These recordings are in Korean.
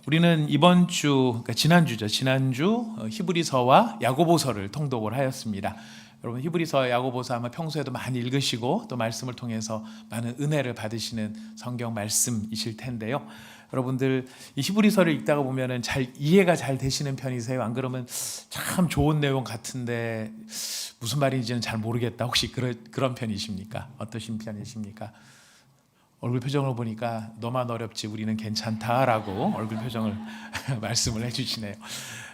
우리는 이번 주, 그러니까 지난주 히브리서와 야고보서를 통독을 하였습니다. 여러분 히브리서, 야고보서 아마 평소에도 많이 읽으시고 또 말씀을 통해서 많은 은혜를 받으시는 성경 말씀이실 텐데요. 여러분들 이 히브리서를 읽다가 보면은 잘 이해가 잘 되시는 편이세요? 안 그러면 참 좋은 내용 같은데 무슨 말인지는 잘 모르겠다. 혹시 그런 편이십니까? 어떠신 편이십니까? 얼굴 표정을 보니까 너만 어렵지 우리는 괜찮다라고 얼굴 표정을 말씀을 해주시네요.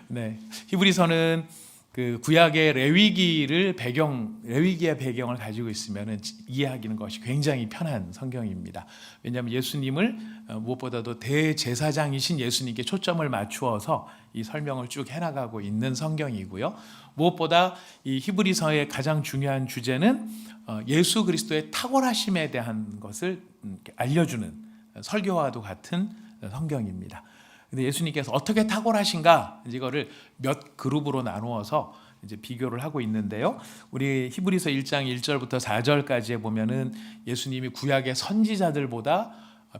네, 히브리서는 그 구약의 레위기의 배경을 가지고 있으면 이해하기는 것이 굉장히 편한 성경입니다. 왜냐하면 예수님을 무엇보다도 대제사장이신 예수님께 초점을 맞추어서 이 설명을 쭉 해나가고 있는 성경이고요. 무엇보다 이 히브리서의 가장 중요한 주제는 예수 그리스도의 탁월하심에 대한 것을 알려주는 설교와도 같은 성경입니다. 근데 예수님께서 어떻게 탁월하신가 이거를 몇 그룹으로 나누어서 이제 비교를 하고 있는데요. 우리 히브리서 1장 1절부터 4절까지에 보면은 예수님이 구약의 선지자들보다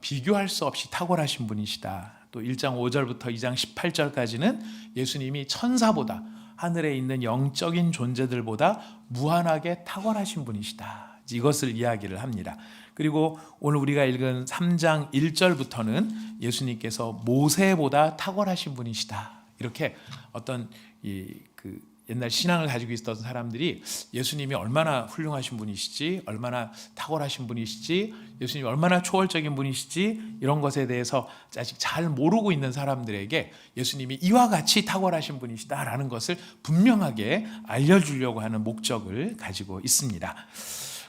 비교할 수 없이 탁월하신 분이시다. 또 1장 5절부터 2장 18절까지는 예수님이 천사보다 하늘에 있는 영적인 존재들보다 무한하게 탁월하신 분이시다. 이것을 이야기를 합니다. 그리고 오늘 우리가 읽은 3장 1절부터는 예수님께서 모세보다 탁월하신 분이시다. 이렇게 어떤 그 옛날 신앙을 가지고 있었던 사람들이 예수님이 얼마나 훌륭하신 분이시지, 얼마나 탁월하신 분이시지, 예수님이 얼마나 초월적인 분이시지, 이런 것에 대해서 아직 잘 모르고 있는 사람들에게 예수님이 이와 같이 탁월하신 분이시다라는 것을 분명하게 알려주려고 하는 목적을 가지고 있습니다.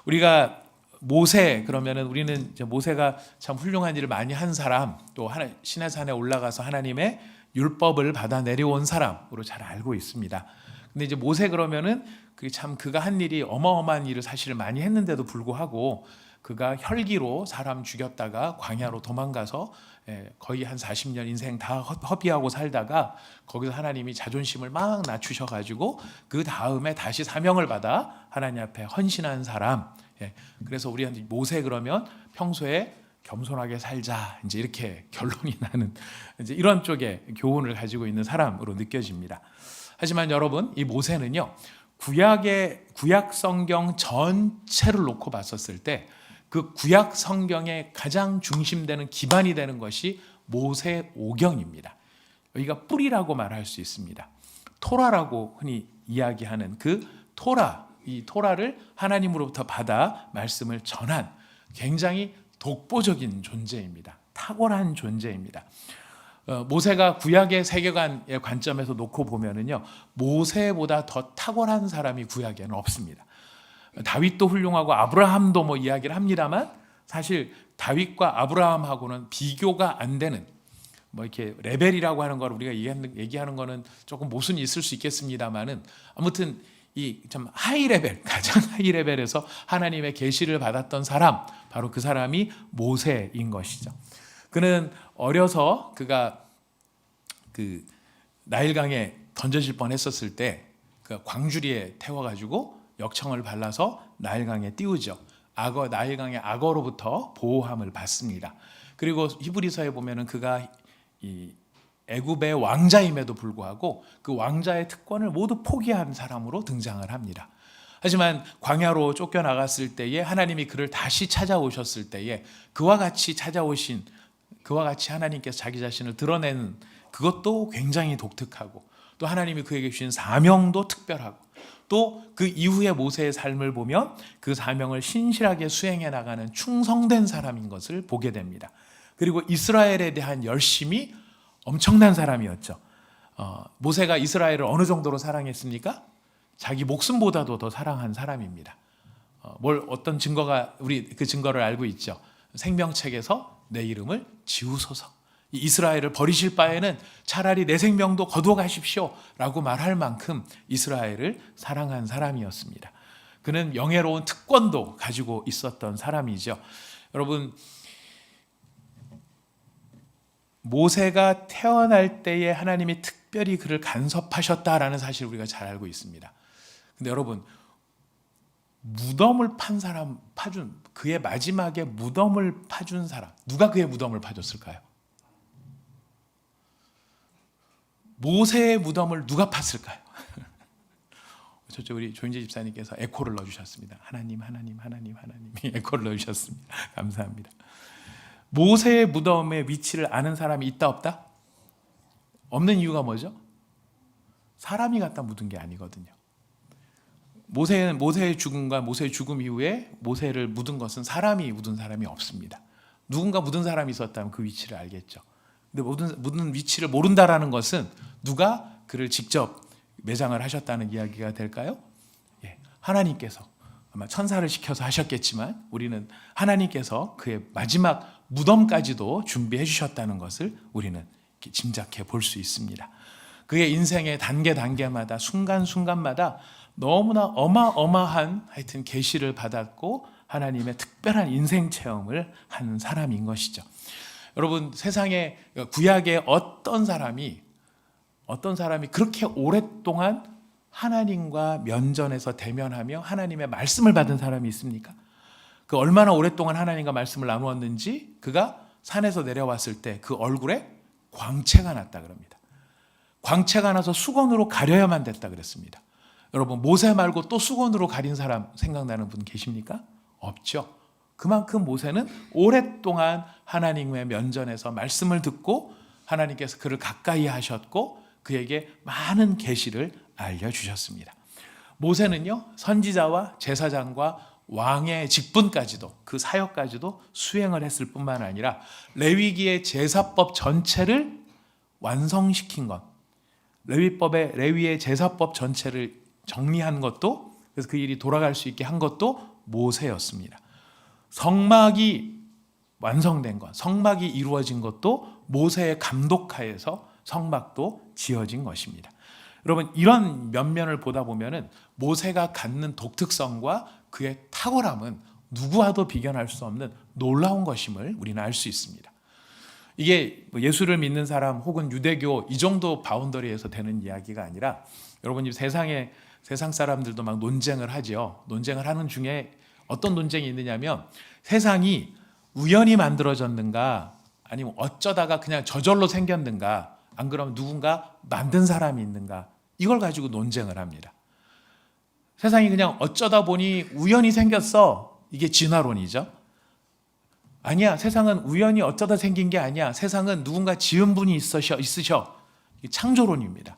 우리가 모세 그러면은 우리는 이제 모세가 참 훌륭한 일을 많이 한 사람, 또 신의 산에 올라가서 하나님의 율법을 받아 내려온 사람으로 잘 알고 있습니다. 근데 이제 모세 그러면은 그가 한 일이 어마어마한 일을 사실 많이 했는데도 불구하고 그가 혈기로 사람 죽였다가 광야로 도망가서 거의 한 40년 인생 다 허비하고 살다가 거기서 하나님이 자존심을 막 낮추셔가지고 그 다음에 다시 사명을 받아 하나님 앞에 헌신한 사람. 그래서 우리한테 모세 그러면 평소에 겸손하게 살자 이제 이렇게 결론이 나는 이제 이런 쪽의 교훈을 가지고 있는 사람으로 느껴집니다. 하지만 여러분 이 모세는요 구약 성경 전체를 놓고 봤었을 때 그 구약 성경의 가장 중심되는 기반이 되는 것이 모세오경입니다. 여기가 뿌리라고 말할 수 있습니다. 토라라고 흔히 이야기하는 그 토라, 이 토라를 하나님으로부터 받아 말씀을 전한 굉장히 독보적인 존재입니다. 탁월한 존재입니다. 모세가 구약의 세계관의 관점에서 놓고 보면은요, 모세보다 더 탁월한 사람이 구약에는 없습니다. 다윗도 훌륭하고 아브라함도 뭐 이야기를 합니다만 사실 다윗과 아브라함하고는 비교가 안 되는 뭐 이렇게 레벨이라고 하는 걸 우리가 얘기하는 거는 조금 모순이 있을 수 있겠습니다만은 아무튼 이 참 하이 레벨, 가장 하이 레벨에서 하나님의 계시를 받았던 사람, 바로 그 사람이 모세인 것이죠. 그는 어려서 그가 그 나일강에 던져질 뻔했었을 때 그 광주리에 태워가지고 역청을 발라서 나일강에 띄우죠. 나일강의 악어로부터 보호함을 받습니다. 그리고 히브리서에 보면은 그가 이 애굽의 왕자임에도 불구하고 그 왕자의 특권을 모두 포기한 사람으로 등장을 합니다. 하지만 광야로 쫓겨나갔을 때에 하나님이 그를 다시 찾아오셨을 때에 그와 같이 하나님께서 자기 자신을 드러내는 그것도 굉장히 독특하고 또 하나님이 그에게 주신 사명도 특별하고 또 그 이후의 모세의 삶을 보면 그 사명을 신실하게 수행해 나가는 충성된 사람인 것을 보게 됩니다. 그리고 이스라엘에 대한 열심이 엄청난 사람이었죠. 모세가 이스라엘을 어느 정도로 사랑했습니까? 자기 목숨보다도 더 사랑한 사람입니다. 어떤 증거가 우리 그 증거를 알고 있죠. 생명책에서 내 이름을 지우소서. 이스라엘을 버리실 바에는 차라리 내 생명도 거두어 가십시오 라고 말할 만큼 이스라엘을 사랑한 사람이었습니다. 그는 명예로운 특권도 가지고 있었던 사람이죠. 여러분 모세가 태어날 때에 하나님이 특별히 그를 간섭하셨다라는 사실을 우리가 잘 알고 있습니다. 근데 여러분 무덤을 파준 그의 마지막에 무덤을 파준 사람 누가 그의 무덤을 파줬을까요? 모세의 무덤을 누가 팠을까요? 저쪽 우리 조인재 집사님께서 에코를 넣어주셨습니다. 하나님, 하나님, 하나님, 하나님 에코를 넣어주셨습니다. 감사합니다. 모세의 무덤의 위치를 아는 사람이 있다 없다? 없는 이유가 뭐죠? 사람이 갖다 묻은 게 아니거든요. 모세의 죽음과 모세의 죽음 이후에 모세를 묻은 것은 사람이 묻은 사람이 없습니다. 누군가 묻은 사람이 있었다면 그 위치를 알겠죠. 근데 묻은 위치를 모른다라는 것은 누가 그를 직접 매장을 하셨다는 이야기가 될까요? 예, 하나님께서 아마 천사를 시켜서 하셨겠지만 우리는 하나님께서 그의 마지막 무덤까지도 준비해 주셨다는 것을 우리는 짐작해 볼 수 있습니다. 그의 인생의 단계마다 순간순간마다 너무나 어마어마한 하여튼 계시를 받았고 하나님의 특별한 인생 체험을 한 사람인 것이죠. 여러분, 세상에 구약의 어떤 사람이 그렇게 오랫동안 하나님과 면전에서 대면하며 하나님의 말씀을 받은 사람이 있습니까? 그 얼마나 오랫동안 하나님과 말씀을 나누었는지 그가 산에서 내려왔을 때 그 얼굴에 광채가 났다 그럽니다. 광채가 나서 수건으로 가려야만 됐다 그랬습니다. 여러분, 모세 말고 또 수건으로 가린 사람 생각나는 분 계십니까? 없죠. 그만큼 모세는 오랫동안 하나님의 면전에서 말씀을 듣고 하나님께서 그를 가까이 하셨고 그에게 많은 계시를 알려주셨습니다. 모세는요, 선지자와 제사장과 왕의 직분까지도 그 사역까지도 수행을 했을 뿐만 아니라 레위기의 제사법 전체를 완성시킨 것, 레위의 제사법 전체를 정리한 것도, 그래서 그 일이 돌아갈 수 있게 한 것도 모세였습니다. 성막이 완성된 것, 성막이 이루어진 것도 모세의 감독하에서 성막도 지어진 것입니다. 여러분, 이런 면면을 보다 보면은 모세가 갖는 독특성과 그의 탁월함은 누구와도 비견할 수 없는 놀라운 것임을 우리는 알 수 있습니다. 이게 예수를 믿는 사람 혹은 유대교 이 정도 바운더리에서 되는 이야기가 아니라, 여러분, 세상 사람들도 막 논쟁을 하죠. 논쟁을 하는 중에 어떤 논쟁이 있느냐면, 세상이 우연히 만들어졌는가 아니면 어쩌다가 그냥 저절로 생겼는가, 안 그러면 누군가 만든 사람이 있는가, 이걸 가지고 논쟁을 합니다. 세상이 그냥 어쩌다 보니 우연히 생겼어, 이게 진화론이죠. 아니야, 세상은 우연히 어쩌다 생긴 게 아니야, 세상은 누군가 지은 분이 있으셔. 이게 창조론입니다.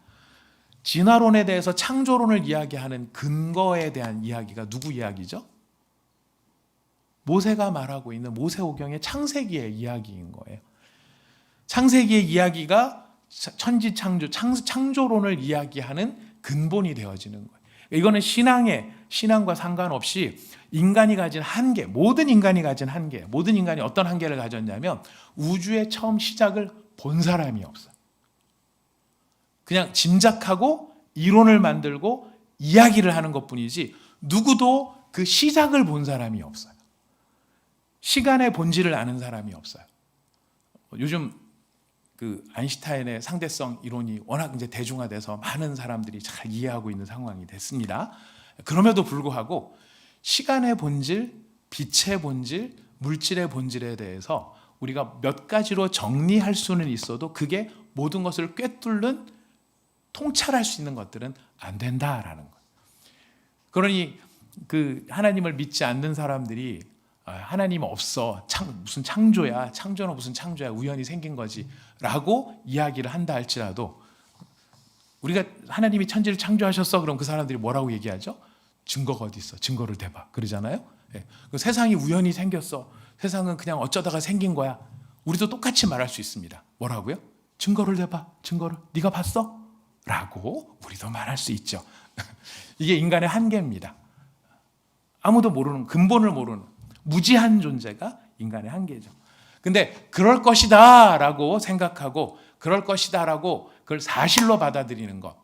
진화론에 대해서 창조론을 이야기하는 근거에 대한 이야기가 누구 이야기죠? 모세가 말하고 있는 모세오경의 창세기의 이야기인 거예요. 창세기의 이야기가 창조론을 이야기하는 근본이 되어지는 거예요. 이거는 신앙과 상관없이 인간이 가진 한계, 모든 인간이 가진 한계, 모든 인간이 어떤 한계를 가졌냐면 우주의 처음 시작을 본 사람이 없어요. 그냥 짐작하고 이론을 만들고 이야기를 하는 것뿐이지 누구도 그 시작을 본 사람이 없어요. 시간의 본질을 아는 사람이 없어요. 요즘 그 아인슈타인의 상대성 이론이 워낙 이제 대중화돼서 많은 사람들이 잘 이해하고 있는 상황이 됐습니다. 그럼에도 불구하고 시간의 본질, 빛의 본질, 물질의 본질에 대해서 우리가 몇 가지로 정리할 수는 있어도 그게 모든 것을 꿰뚫는, 통찰할 수 있는 것들은 안 된다라는 거예요. 그러니 그 하나님을 믿지 않는 사람들이 하나님 없어, 무슨 창조야, 창조는 무슨 창조야, 우연히 생긴 거지 라고 이야기를 한다 할지라도, 우리가 하나님이 천지를 창조하셨어 그럼 그 사람들이 뭐라고 얘기하죠? 증거가 어디 있어? 증거를 대봐 그러잖아요. 예. 세상이 우연히 생겼어, 세상은 그냥 어쩌다가 생긴 거야, 우리도 똑같이 말할 수 있습니다. 뭐라고요? 증거를 대봐. 증거를. 네가 봤어? 라고 우리도 말할 수 있죠. 이게 인간의 한계입니다. 아무도 모르는, 근본을 모르는 무지한 존재가 인간의 한계죠. 근데 그럴 것이다 라고 생각하고, 그럴 것이다 라고 그걸 사실로 받아들이는 것,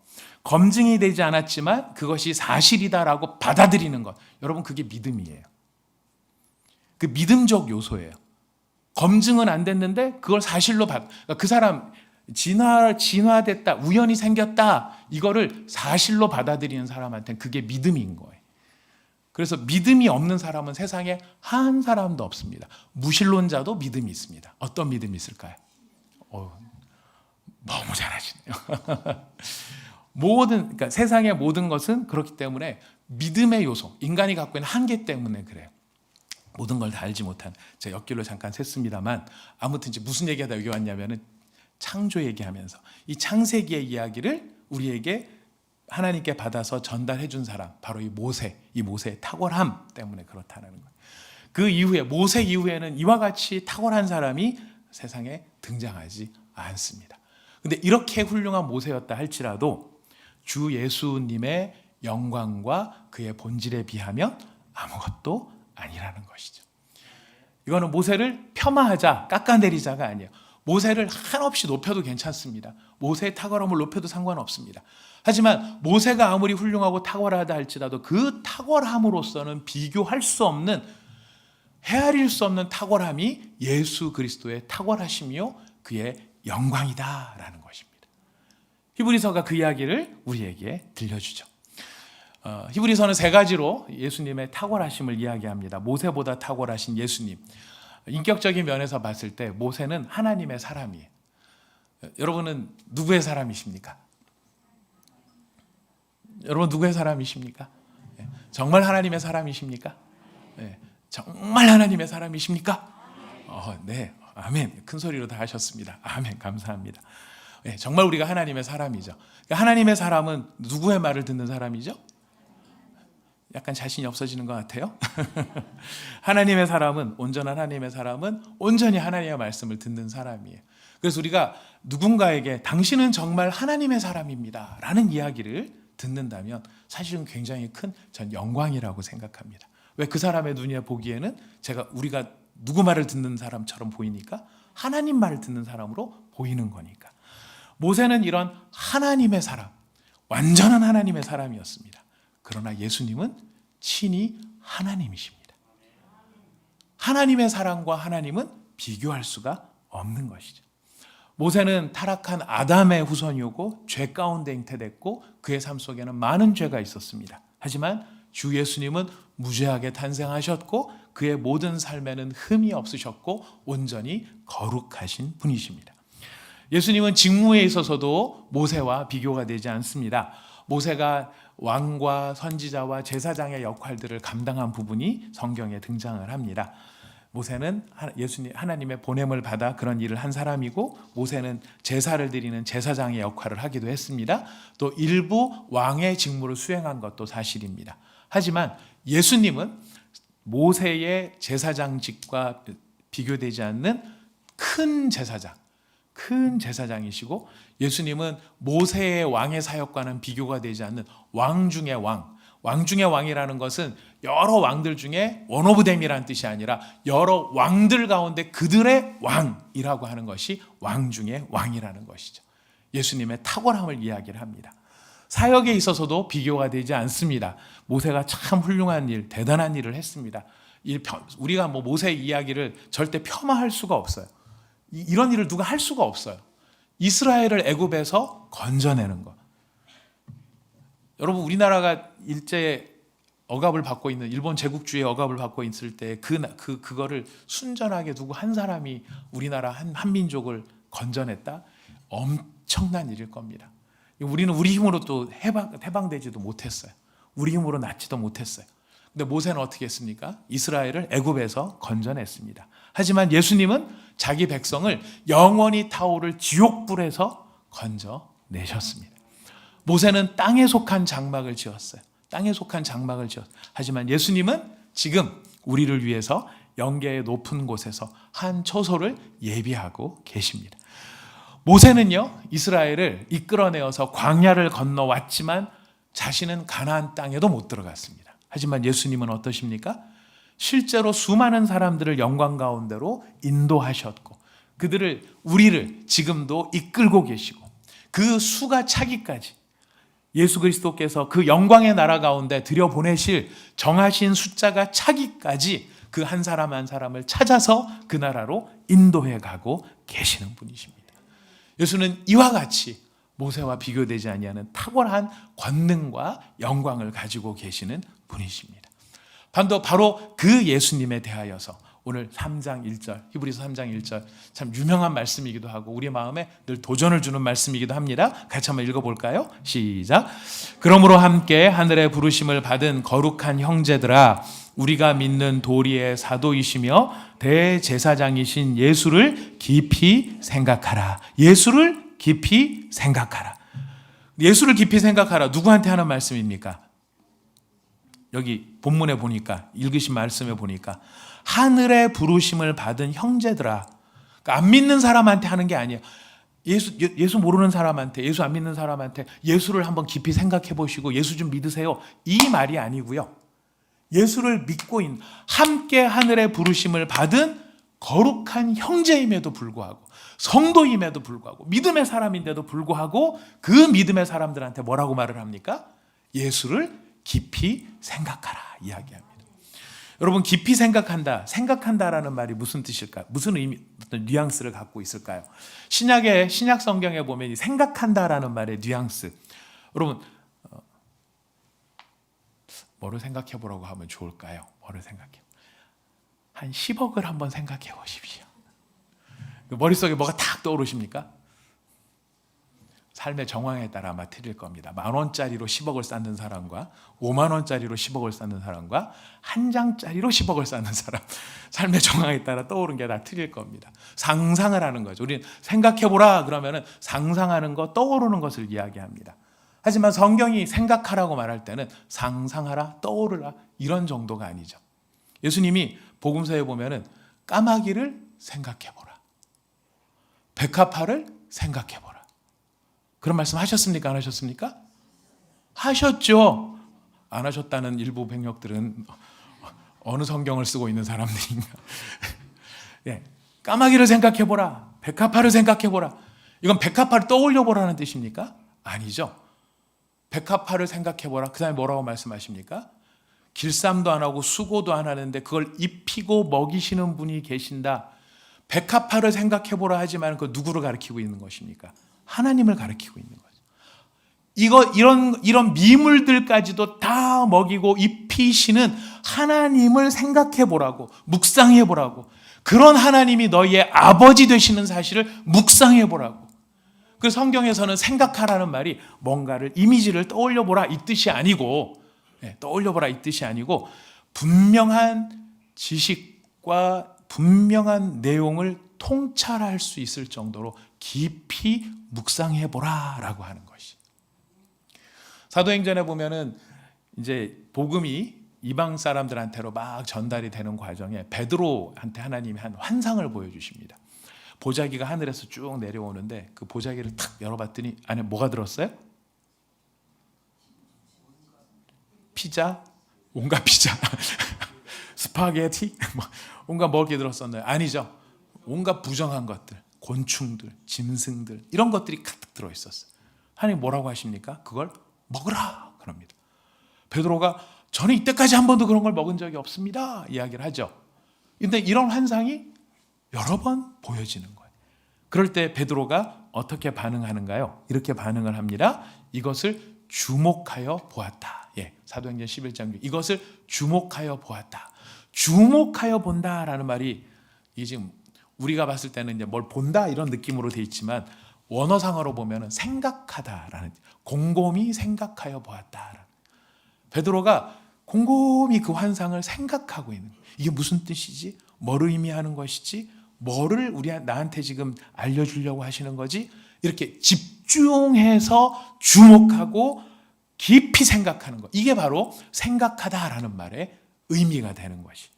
검증이 되지 않았지만 그것이 사실이다 라고 받아들이는 것, 여러분, 그게 믿음이에요. 그 믿음적 요소예요. 검증은 안 됐는데 그걸 사실로 그러니까 그 사람 진화됐다, 우연히 생겼다, 이거를 사실로 받아들이는 사람한테는 그게 믿음인 거예요. 그래서 믿음이 없는 사람은 세상에 한 사람도 없습니다. 무신론자도 믿음이 있습니다. 어떤 믿음이 있을까요? 너무 잘하시네요. 그러니까 세상의 모든 것은 그렇기 때문에 믿음의 요소, 인간이 갖고 있는 한계 때문에 그래요. 모든 걸 다 알지 못한, 제가 옆길로 잠깐 샜습니다만, 아무튼 이제 무슨 얘기하다 여기 왔냐면은 창조 얘기하면서 이 창세기의 이야기를 우리에게 하나님께 받아서 전달해 준 사람, 바로 이 모세의 탁월함 때문에 그렇다는 거예요. 그 이후에, 모세 이후에는 이와 같이 탁월한 사람이 세상에 등장하지 않습니다. 근데 이렇게 훌륭한 모세였다 할지라도 주 예수님의 영광과 그의 본질에 비하면 아무것도 아니라는 것이죠. 이거는 모세를 폄하하자, 깎아내리자가 아니에요. 모세를 한없이 높여도 괜찮습니다. 모세의 탁월함을 높여도 상관없습니다. 하지만 모세가 아무리 훌륭하고 탁월하다 할지라도 그 탁월함으로서는 비교할 수 없는, 헤아릴 수 없는 탁월함이 예수 그리스도의 탁월하심이요 그의 영광이다라는 것입니다. 히브리서가 그 이야기를 우리에게 들려주죠. 히브리서는 세 가지로 예수님의 탁월하심을 이야기합니다. 모세보다 탁월하신 예수님. 인격적인 면에서 봤을 때 모세는 하나님의 사람이에요. 여러분은 누구의 사람이십니까? 여러분 누구의 사람이십니까? 정말 하나님의 사람이십니까? 정말 하나님의 사람이십니까? 네, 아멘. 큰 소리로 다 하셨습니다. 아멘, 감사합니다. 정말 우리가 하나님의 사람이죠. 그러니까 하나님의 사람은 누구의 말을 듣는 사람이죠? 약간 자신이 없어지는 것 같아요. 하나님의 사람은, 온전한 하나님의 사람은 온전히 하나님의 말씀을 듣는 사람이에요. 그래서 우리가 누군가에게 당신은 정말 하나님의 사람입니다 라는 이야기를 듣는다면 사실은 굉장히 큰 전 영광이라고 생각합니다. 왜? 그 사람의 눈에 보기에는 우리가 누구 말을 듣는 사람처럼 보이니까 하나님 말을 듣는 사람으로 보이는 거니까. 모세는 이런 하나님의 사람, 완전한 하나님의 사람이었습니다. 그러나 예수님은 친히 하나님이십니다. 하나님의 사랑과 하나님은 비교할 수가 없는 것이죠. 모세는 타락한 아담의 후손이었고 죄 가운데 잉태됐고 그의 삶 속에는 많은 죄가 있었습니다. 하지만 주 예수님은 무죄하게 탄생하셨고 그의 모든 삶에는 흠이 없으셨고 온전히 거룩하신 분이십니다. 예수님은 직무에 있어서도 모세와 비교가 되지 않습니다. 모세가 왕과 선지자와 제사장의 역할들을 감당한 부분이 성경에 등장을 합니다. 모세는 하나님의 보냄을 받아 그런 일을 한 사람이고, 모세는 제사를 드리는 제사장의 역할을 하기도 했습니다. 또 일부 왕의 직무를 수행한 것도 사실입니다. 하지만 예수님은 모세의 제사장직과 비교되지 않는 큰 제사장이시고, 예수님은 모세의 왕의 사역과는 비교가 되지 않는 왕 중의 왕이라는 것은 여러 왕들 중에 원 오브 댐이라는 뜻이 아니라 여러 왕들 가운데 그들의 왕이라고 하는 것이 왕 중의 왕이라는 것이죠. 예수님의 탁월함을 이야기를 합니다. 사역에 있어서도 비교가 되지 않습니다. 모세가 참 훌륭한 일, 대단한 일을 했습니다. 우리가 모세 이야기를 절대 폄하할 수가 없어요. 이런 일을 누가 할 수가 없어요. 이스라엘을 애굽에서 건져내는 것. 여러분, 우리나라가 일제 억압을 받고 있는, 일본 제국주의 억압을 받고 있을 때 그거를 순전하게 두고 한 사람이 우리나라 한민족을 건져냈다? 엄청난 일일 겁니다. 우리는 우리 힘으로 또 해방되지도 못했어요. 우리 힘으로 낫지도 못했어요. 근데 모세는 어떻게 했습니까? 이스라엘을 애굽에서 건져냈습니다. 하지만 예수님은 자기 백성을 영원히 타오를 지옥불에서 건져내셨습니다. 모세는 땅에 속한 장막을 지었어요. 하지만 예수님은 지금 우리를 위해서 영계의 높은 곳에서 한 처소를 예비하고 계십니다. 모세는요, 이스라엘을 이끌어내어서 광야를 건너왔지만 자신은 가나안 땅에도 못 들어갔습니다. 하지만 예수님은 어떠십니까? 실제로 수많은 사람들을 영광 가운데로 인도하셨고 우리를 지금도 이끌고 계시고, 그 수가 차기까지 예수 그리스도께서 그 영광의 나라 가운데 들여보내실 정하신 숫자가 차기까지 그 한 사람 한 사람을 찾아서 그 나라로 인도해 가고 계시는 분이십니다. 예수는 이와 같이 모세와 비교되지 아니하는 탁월한 권능과 영광을 가지고 계시는 분이십니다. 바로 그 예수님에 대하여서 오늘 3장 1절, 히브리서 3장 1절 참 유명한 말씀이기도 하고 우리 마음에 늘 도전을 주는 말씀이기도 합니다. 같이 한번 읽어볼까요? 시작. 그러므로 함께 하늘의 부르심을 받은 거룩한 형제들아, 우리가 믿는 도리의 사도이시며 대제사장이신 예수를 깊이 생각하라. 예수를 깊이 생각하라. 예수를 깊이 생각하라. 누구한테 하는 말씀입니까? 여기 본문에 보니까, 읽으신 말씀에 보니까 하늘의 부르심을 받은 형제들아. 그러니까 안 믿는 사람한테 하는 게 아니에요. 예수 모르는 사람한테, 예수 안 믿는 사람한테 예수를 한번 깊이 생각해 보시고 예수 좀 믿으세요, 이 말이 아니고요. 예수를 믿고 있는, 함께 하늘의 부르심을 받은 거룩한 형제임에도 불구하고, 성도임에도 불구하고, 믿음의 사람인데도 불구하고 그 믿음의 사람들한테 뭐라고 말을 합니까? 예수를 깊이 생각하라 이야기합니다. 여러분, 깊이 생각한다라는 말이 무슨 뜻일까요? 무슨 의미, 어떤 뉘앙스를 갖고 있을까요? 신약 성경에 보면 이 생각한다라는 말의 뉘앙스, 여러분 뭐를 생각해 보라고 하면 좋을까요? 뭐를 한 10억을 한번 생각해 보십시오. 머릿속에 뭐가 탁 떠오르십니까? 삶의 정황에 따라 아마 틀릴 겁니다. 10,000원짜리로 10억을 쌓는 사람과 50,000원짜리로 10억을 쌓는 사람과 1장짜리로 10억을 쌓는 사람, 삶의 정황에 따라 떠오른 게 다 틀릴 겁니다. 상상을 하는 거죠. 우리는 생각해보라 그러면 상상하는 것, 떠오르는 것을 이야기합니다. 하지만 성경이 생각하라고 말할 때는 상상하라, 떠오르라 이런 정도가 아니죠. 예수님이 복음서에 보면은 까마귀를 생각해보라, 백합화를 생각해보라, 그런 말씀 하셨습니까? 안 하셨습니까? 하셨죠. 안 하셨다는 일부 백력들은 어느 성경을 쓰고 있는 사람들인가? 예, 까마귀를 생각해보라, 백합화를 생각해보라. 이건 백합화를 떠올려보라는 뜻입니까? 아니죠. 백합화를 생각해보라. 그 다음에 뭐라고 말씀하십니까? 길쌈도 안 하고 수고도 안 하는데 그걸 입히고 먹이시는 분이 계신다. 백합화를 생각해보라 하지만 그 누구를 가리키고 있는 것입니까? 하나님을 가리키고 있는 거죠. 이런 미물들까지도 다 먹이고 입히시는 하나님을 생각해보라고, 묵상해보라고, 그런 하나님이 너희의 아버지 되시는 사실을 묵상해보라고. 그 성경에서는 생각하라는 말이 뭔가를, 이미지를 떠올려보라 이 뜻이 아니고, 떠올려보라 이 뜻이 아니고, 분명한 지식과 분명한 내용을 통찰할 수 있을 정도로 깊이 묵상해보라 라고 하는 것이. 사도행전에 보면은 이제 복음이 이방 사람들한테로 막 전달이 되는 과정에 베드로한테 하나님이 한 환상을 보여주십니다. 보자기가 하늘에서 쭉 내려오는데 그 보자기를 탁 열어봤더니 안에 뭐가 들었어요? 피자? 온갖 피자 스파게티? 온갖 먹을 게 들었었나요? 아니죠. 온갖 부정한 것들, 곤충들, 짐승들, 이런 것들이 가득 들어있었어요. 하나님 뭐라고 하십니까? 그걸 먹으라 그럽니다. 베드로가 저는 이때까지 한 번도 그런 걸 먹은 적이 없습니다 이야기를 하죠. 그런데 이런 환상이 여러 번 보여지는 거예요. 그럴 때 베드로가 어떻게 반응하는가요? 이렇게 반응을 합니다. 이것을 주목하여 보았다. 사도행전 11장 이것을 주목하여 보았다. 주목하여 본다라는 말이, 이게 지금 우리가 봤을 때는 이제 뭘 본다 이런 느낌으로 돼 있지만 원어상으로 보면은 생각하다라는, 곰곰이 생각하여 보았다. 베드로가 곰곰이 그 환상을 생각하고 있는 거예요. 이게 무슨 뜻이지? 뭘 의미하는 것이지? 뭐를 나한테 지금 알려주려고 하시는 거지? 이렇게 집중해서 주목하고 깊이 생각하는 것, 이게 바로 생각하다라는 말의 의미가 되는 것이.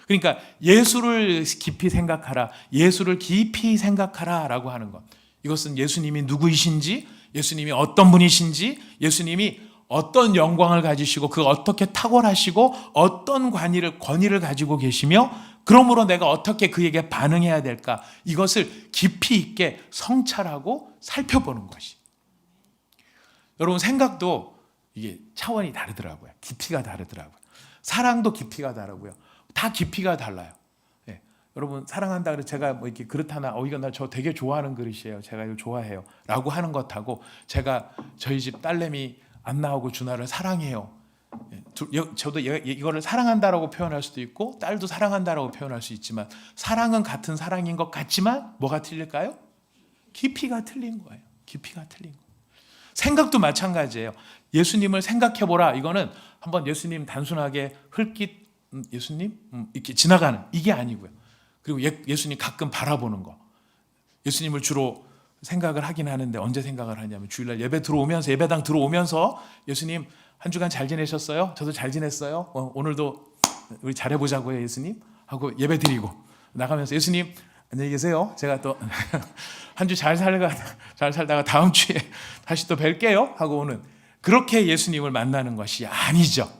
그러니까 예수를 깊이 생각하라, 예수를 깊이 생각하라 라고 하는 것, 이것은 예수님이 누구이신지, 예수님이 어떤 분이신지, 예수님이 어떤 영광을 가지시고 그 어떻게 탁월하시고 어떤 권위를 가지고 계시며 그러므로 내가 어떻게 그에게 반응해야 될까, 이것을 깊이 있게 성찰하고 살펴보는 것이. 여러분, 생각도 이게 차원이 다르더라고요. 깊이가 다르더라고요. 사랑도 깊이가 다르고요. 다 깊이가 달라요. 여러분, 사랑한다 그래서 제가 뭐 이렇게 그릇 하나, 이거 저 되게 좋아하는 그릇이에요, 제가 이거 좋아해요 라고 하는 것하고, 제가 저희 집 딸내미 안 나오고 준하를 사랑해요, 저도 이거를 사랑한다라고 표현할 수도 있고 딸도 사랑한다라고 표현할 수 있지만 사랑은 같은 사랑인 것 같지만 뭐가 틀릴까요? 깊이가 틀린 거예요. 깊이가 틀린 거예요. 생각도 마찬가지예요. 예수님을 생각해보라. 이거는 한번 예수님 단순하게 흘낏 예수님 이렇게 지나가는 이게 아니고요. 그리고 예수님 가끔 바라보는 거. 예수님을 주로 생각을 하긴 하는데 언제 생각을 하냐면 주일날 예배당 들어오면서 예수님 한 주간 잘 지내셨어요? 저도 잘 지냈어요. 오늘도 우리 잘해보자고요, 예수님. 하고 예배 드리고 나가면서 예수님 안녕히 계세요. 제가 또 한 주 잘 살다가 다음 주에 다시 또 뵐게요. 하고 오는 그렇게 예수님을 만나는 것이 아니죠.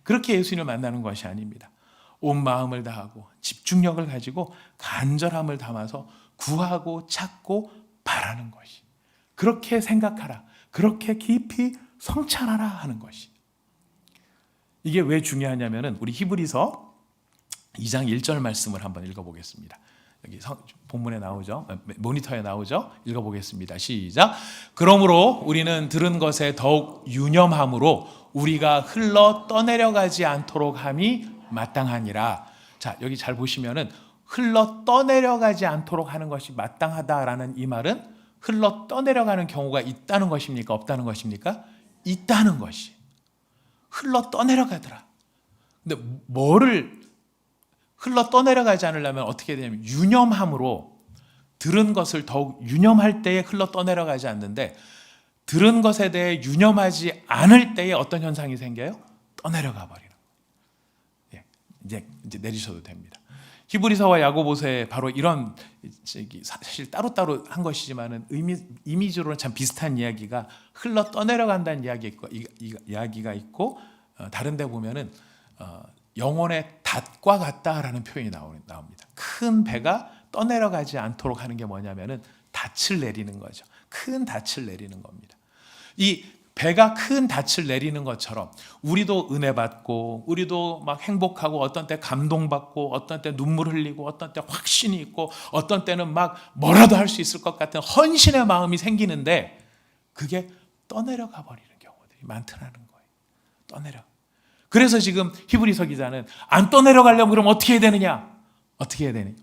그렇게 예수님을 만나는 것이 아닙니다. 온 마음을 다하고 집중력을 가지고 간절함을 담아서 구하고 찾고 바라는 것이. 그렇게 생각하라. 그렇게 깊이 성찰하라 하는 것이. 이게 왜 중요하냐면은 우리 히브리서 2장 1절 말씀을 한번 읽어보겠습니다. 여기 본문에 나오죠. 모니터에 나오죠. 읽어보겠습니다. 시작. 그러므로 우리는 들은 것에 더욱 유념함으로 우리가 흘러 떠내려가지 않도록 함이 마땅하니라. 자, 여기 잘 보시면은 흘러 떠내려가지 않도록 하는 것이 마땅하다라는 이 말은 흘러 떠내려가는 경우가 있다는 것입니까? 없다는 것입니까? 있다는 것이. 흘러 떠내려가더라. 근데 뭐를 흘러 떠내려가지 않으려면 어떻게 되냐면 유념함으로 들은 것을 더욱 유념할 때에 흘러 떠내려가지 않는데 들은 것에 대해 유념하지 않을 때에 어떤 현상이 생겨요? 떠내려가 버리는 거예요. 이제 내리셔도 됩니다. 히브리서와 야고보서에 바로 이런 사실 따로따로 한 것이지만은 이미지로는 참 비슷한 이야기가 흘러 떠내려간다는 이야기가 있고 다른 데 보면은 영혼의 닷과 같다라는 표현이 나옵니다. 큰 배가 떠내려가지 않도록 하는 게 뭐냐면은 닻을 내리는 거죠. 큰 닻을 내리는 겁니다. 이 배가 큰 닻을 내리는 것처럼 우리도 은혜 받고 우리도 막 행복하고 어떤 때 감동받고 어떤 때 눈물 흘리고 어떤 때 확신이 있고 어떤 때는 막 뭐라도 할 수 있을 것 같은 헌신의 마음이 생기는데 그게 떠내려가 버리는 경우들이 많더라는 거예요. 떠내려. 그래서 지금 히브리서 기자는 안 떠내려가려면 그럼 어떻게 해야 되느냐? 어떻게 해야 되느냐?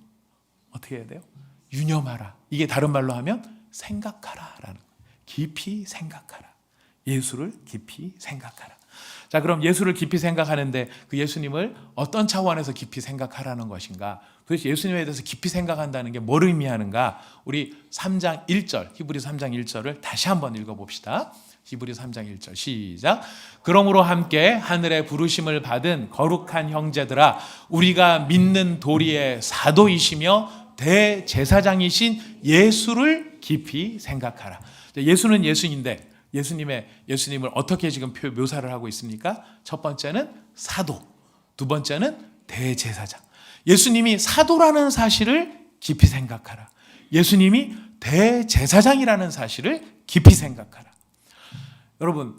어떻게 해야 돼요? 유념하라. 이게 다른 말로 하면 생각하라라는 거예요. 깊이 생각하라. 예수를 깊이 생각하라. 자, 그럼 예수를 깊이 생각하는데 그 예수님을 어떤 차원에서 깊이 생각하라는 것인가? 도대체 예수님에 대해서 깊이 생각한다는 게 뭘 의미하는가? 우리 3장 1절, 히브리서 3장 1절을 다시 한번 읽어봅시다. 히브리서 3장 1절 시작. 그러므로 함께 하늘의 부르심을 받은 거룩한 형제들아 우리가 믿는 도리의 사도이시며 대제사장이신 예수를 깊이 생각하라. 예수는 예수인데 예수님을 어떻게 지금 묘사를 하고 있습니까? 첫 번째는 사도, 두 번째는 대제사장. 예수님이 사도라는 사실을 깊이 생각하라. 예수님이 대제사장이라는 사실을 깊이 생각하라. 여러분,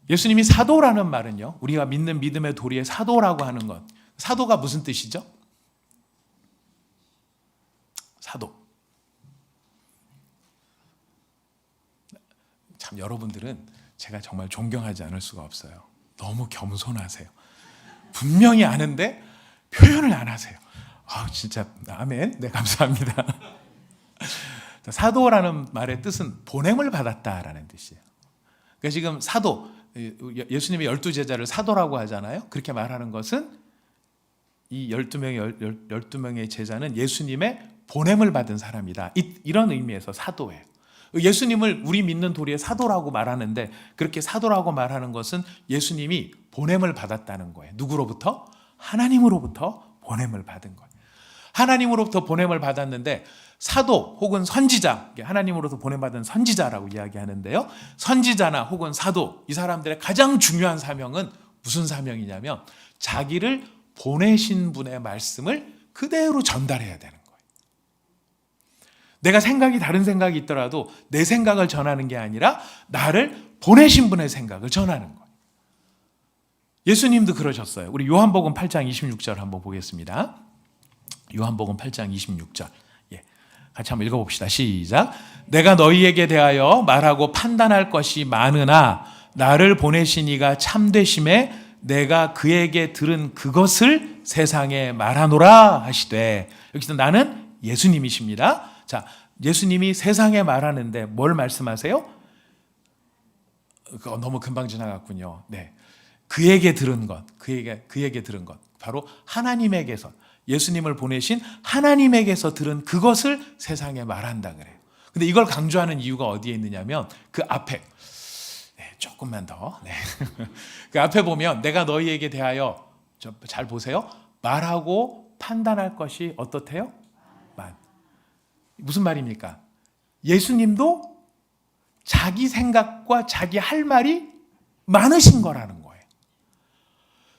예수님이 사도라는 말은요, 우리가 믿는 믿음의 도리의 사도라고 하는 것, 사도가 무슨 뜻이죠? 사도. 참 여러분들은 제가 정말 존경하지 않을 수가 없어요. 너무 겸손하세요. 분명히 아는데 표현을 안 하세요. 진짜 아멘. 네, 감사합니다. 사도라는 말의 뜻은 보냄을 받았다라는 뜻이에요. 그러니까 지금 사도, 예수님의 12제자를 사도라고 하잖아요. 그렇게 말하는 것은 이 12명의 제자는 예수님의 보냄을 받은 사람이다. 이런 의미에서 사도예요. 예수님을 우리 믿는 도리의 사도라고 말하는데 그렇게 사도라고 말하는 것은 예수님이 보냄을 받았다는 거예요. 누구로부터? 하나님으로부터 보냄을 받은 거예요. 하나님으로부터 보냄을 받았는데 사도 혹은 선지자, 하나님으로부터 보냄받은 선지자라고 이야기하는데요. 선지자나 혹은 사도, 이 사람들의 가장 중요한 사명은 무슨 사명이냐면 자기를 보내신 분의 말씀을 그대로 전달해야 되는 거예요. 내가 다른 생각이 있더라도 내 생각을 전하는 게 아니라 나를 보내신 분의 생각을 전하는 거예요. 예수님도 그러셨어요. 우리 요한복음 8장 26절 한번 보겠습니다. 요한복음 8장 26절. 같이 한번 읽어봅시다. 시작. 내가 너희에게 대하여 말하고 판단할 것이 많으나 나를 보내신 이가 참되심에 내가 그에게 들은 그것을 세상에 말하노라 하시되, 여기서 나는 예수님이십니다. 자, 예수님이 세상에 말하는데 뭘 말씀하세요? 너무 금방 지나갔군요. 네. 그에게 들은 것, 그에게 들은 것. 바로 하나님에게서, 예수님을 보내신 하나님에게서 들은 그것을 세상에 말한다 그래요. 근데 이걸 강조하는 이유가 어디에 있느냐면 그 앞에, 조금만 더. 그 앞에 보면 내가 너희에게 대하여, 잘 보세요. 말하고 판단할 것이 어떻대요? 무슨 말입니까? 예수님도 자기 생각과 자기 할 말이 많으신 거라는 거예요.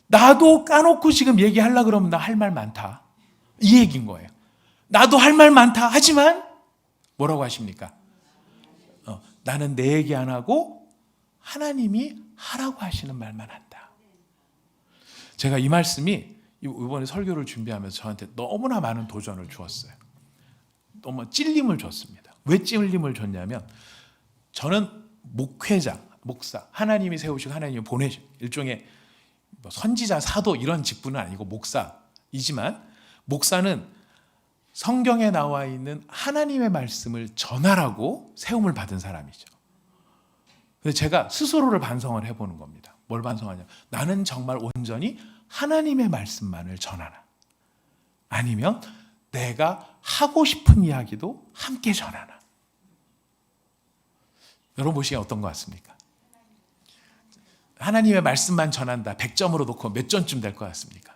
나도 까놓고 지금 얘기하려고 그러면 나 할 말 많다. 이 얘기인 거예요. 나도 할 말 많다. 하지만 뭐라고 하십니까? 나는 내 얘기 안 하고 하나님이 하라고 하시는 말만 한다. 제가 이 말씀이 이번에 설교를 준비하면서 저한테 너무나 많은 도전을 주었어요. 너무 찔림을 줬습니다. 왜 찔림을 줬냐면 저는 목회자, 목사, 하나님이 세우시고 하나님이 보내신 일종의 선지자, 사도 이런 직분은 아니고 목사이지만 목사는 성경에 나와 있는 하나님의 말씀을 전하라고 세움을 받은 사람이죠. 그래서 제가 스스로를 반성을 해보는 겁니다. 뭘 반성하냐? 나는 정말 온전히 하나님의 말씀만을 전하나? 아니면 내가 하고 싶은 이야기도 함께 전하나? 여러분 보시기에 어떤 것 같습니까? 하나님의 말씀만 전한다 100점으로 놓고 몇 점쯤 될 것 같습니까?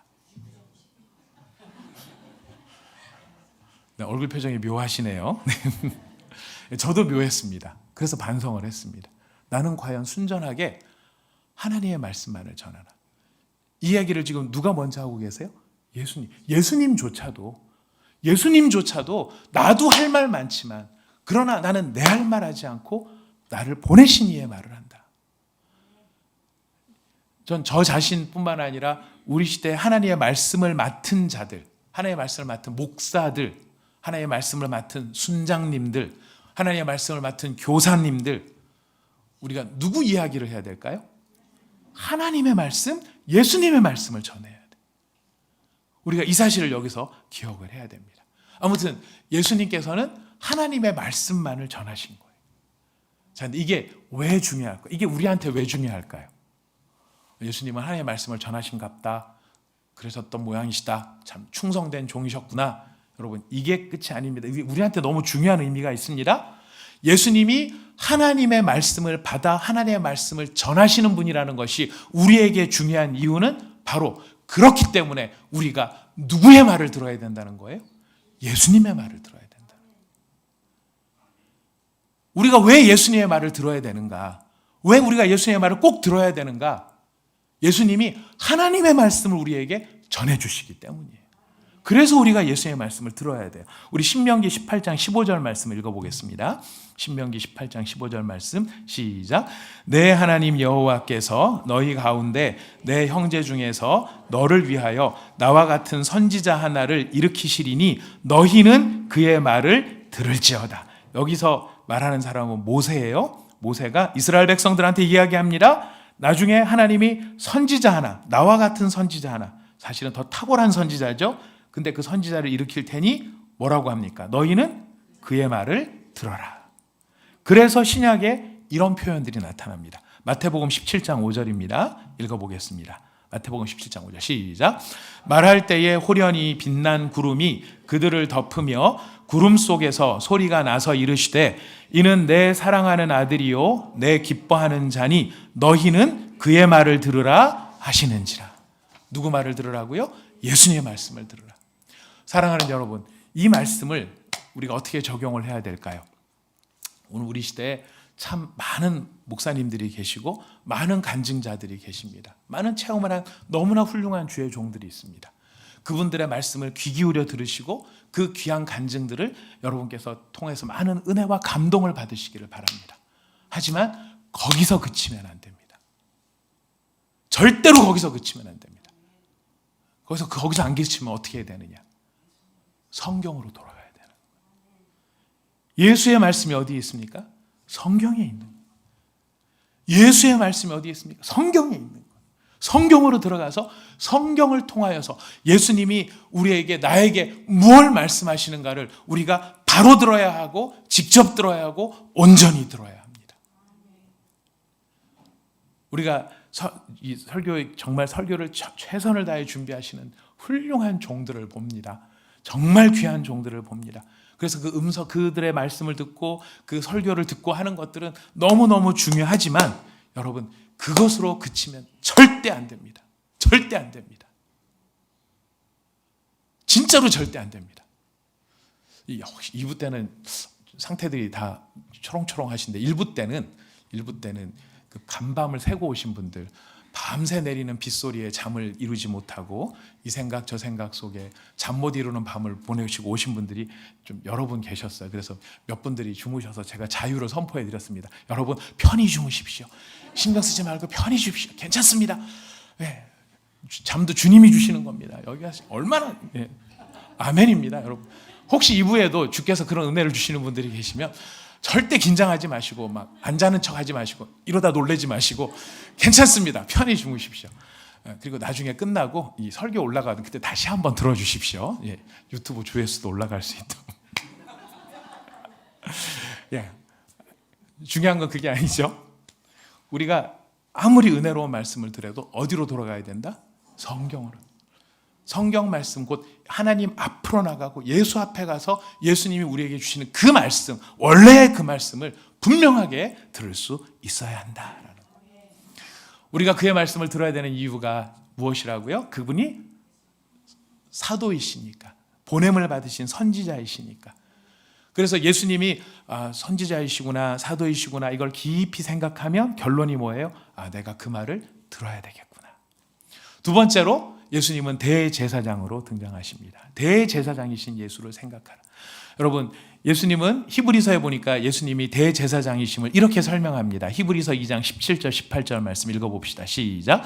네, 얼굴 표정이 묘하시네요. 저도 묘했습니다. 그래서 반성을 했습니다. 나는 과연 순전하게 하나님의 말씀만을 전하나? 이 이야기를 지금 누가 먼저 하고 계세요? 예수님. 예수님조차도 나도 할 말 많지만 그러나 나는 내 할 말 하지 않고 나를 보내신 이의 말을 한다. 전 저 자신뿐만 아니라 우리 시대에 하나님의 말씀을 맡은 자들, 하나님의 말씀을 맡은 목사들, 하나님의 말씀을 맡은 순장님들, 하나님의 말씀을 맡은 교사님들, 우리가 누구 이야기를 해야 될까요? 하나님의 말씀, 예수님의 말씀을 전해야 돼. 우리가 이 사실을 여기서 기억을 해야 됩니다. 아무튼 예수님께서는 하나님의 말씀만을 전하신 거예요. 자, 근데 이게 왜 중요할까요? 이게 우리한테 왜 중요할까요? 예수님은 하나님의 말씀을 전하신갑다. 그러셨던 모양이시다. 참 충성된 종이셨구나. 여러분, 이게 끝이 아닙니다. 이게 우리한테 너무 중요한 의미가 있습니다. 예수님이 하나님의 말씀을 받아 하나님의 말씀을 전하시는 분이라는 것이 우리에게 중요한 이유는 바로 그렇기 때문에 우리가 누구의 말을 들어야 된다는 거예요? 예수님의 말을 들어야 된다. 우리가 왜 예수님의 말을 들어야 되는가? 왜 우리가 예수님의 말을 꼭 들어야 되는가? 예수님이 하나님의 말씀을 우리에게 전해주시기 때문이에요. 그래서 우리가 예수님의 말씀을 들어야 돼요. 우리 신명기 18장 15절 말씀 읽어보겠습니다. 신명기 18장 15절 말씀 시작. 내 하나님 여호와께서 너희 가운데 내 형제 중에서 너를 위하여 나와 같은 선지자 하나를 일으키시리니 너희는 그의 말을 들을지어다. 여기서 말하는 사람은 모세예요. 모세가 이스라엘 백성들한테 이야기합니다. 나중에 하나님이 선지자 하나, 나와 같은 선지자 하나, 사실은 더 탁월한 선지자죠. 근데 그 선지자를 일으킬 테니 뭐라고 합니까? 너희는 그의 말을 들어라. 그래서 신약에 이런 표현들이 나타납니다. 마태복음 17장 5절입니다. 읽어보겠습니다. 마태복음 17장 5절 시작. 말할 때에 호련히 빛난 구름이 그들을 덮으며 구름 속에서 소리가 나서 이르시되 이는 내 사랑하는 아들이요 내 기뻐하는 자니 너희는 그의 말을 들으라 하시는지라. 누구 말을 들으라고요? 예수님의 말씀을 들으라. 사랑하는 여러분, 이 말씀을 우리가 어떻게 적용을 해야 될까요? 오늘 우리 시대에 참 많은 목사님들이 계시고 많은 간증자들이 계십니다. 많은 체험을 한 너무나 훌륭한 주의 종들이 있습니다. 그분들의 말씀을 귀 기울여 들으시고 그 귀한 간증들을 여러분께서 통해서 많은 은혜와 감동을 받으시기를 바랍니다. 하지만 거기서 그치면 안 됩니다. 절대로 거기서 그치면 안 됩니다. 거기서 안 그치면 어떻게 해야 되느냐? 성경으로 돌아가야 되는 거예요. 예수의 말씀이 어디에 있습니까? 성경에 있는 거예요. 예수의 말씀이 어디에 있습니까? 성경에 있는 거예요. 성경으로 들어가서 성경을 통하여서 예수님이 우리에게 나에게 무엇을 말씀하시는가를 우리가 바로 들어야 하고 직접 들어야 하고 온전히 들어야 합니다. 우리가 이 설교에 정말 설교를 최선을 다해 준비하시는 훌륭한 종들을 봅니다. 정말 귀한 종들을 봅니다. 그래서 그 그들의 말씀을 듣고 그 설교를 듣고 하는 것들은 너무너무 중요하지만 여러분, 그것으로 그치면 절대 안 됩니다. 절대 안 됩니다. 진짜로 절대 안 됩니다. 2부 때는 상태들이 다 초롱초롱하신데 1부 때는 그 간밤을 새고 오신 분들, 밤새 내리는 빗소리에 잠을 이루지 못하고 이 생각 저 생각 속에 잠 못 이루는 밤을 보내시고 오신 분들이 좀 여러 분 계셨어요. 그래서 몇 분들이 주무셔서 제가 자유를 선포해 드렸습니다. 여러분 편히 주무십시오. 신경 쓰지 말고 편히 주십시오. 괜찮습니다. 네. 잠도 주님이 주시는 겁니다. 여기가 얼마나 아멘입니다. 여러분 혹시 2부에도 주께서 그런 은혜를 주시는 분들이 계시면 절대 긴장하지 마시고 막 안 자는 척하지 마시고 이러다 놀라지 마시고 괜찮습니다. 편히 주무십시오. 그리고 나중에 끝나고 이 설교 올라가면 그때 다시 한번 들어주십시오. 예, 유튜브 조회수도 올라갈 수 있도록. 예, 중요한 건 그게 아니죠. 우리가 아무리 은혜로운 말씀을 들어도 어디로 돌아가야 된다? 성경으로. 성경 말씀 곧 하나님 앞으로 나가고 예수 앞에 가서 예수님이 우리에게 주시는 그 말씀, 원래의 그 말씀을 분명하게 들을 수 있어야 한다라는 거예요. 우리가 그의 말씀을 들어야 되는 이유가 무엇이라고요? 그분이 사도이시니까, 보냄을 받으신 선지자이시니까. 그래서 예수님이 선지자이시구나, 사도이시구나 이걸 깊이 생각하면 결론이 뭐예요? 내가 그 말을 들어야 되겠구나. 두 번째로 예수님은 대제사장으로 등장하십니다. 대제사장이신 예수를 생각하라. 여러분, 예수님은 히브리서에 보니까 예수님이 대제사장이심을 이렇게 설명합니다. 히브리서 2장 17절 18절 말씀 읽어봅시다. 시작.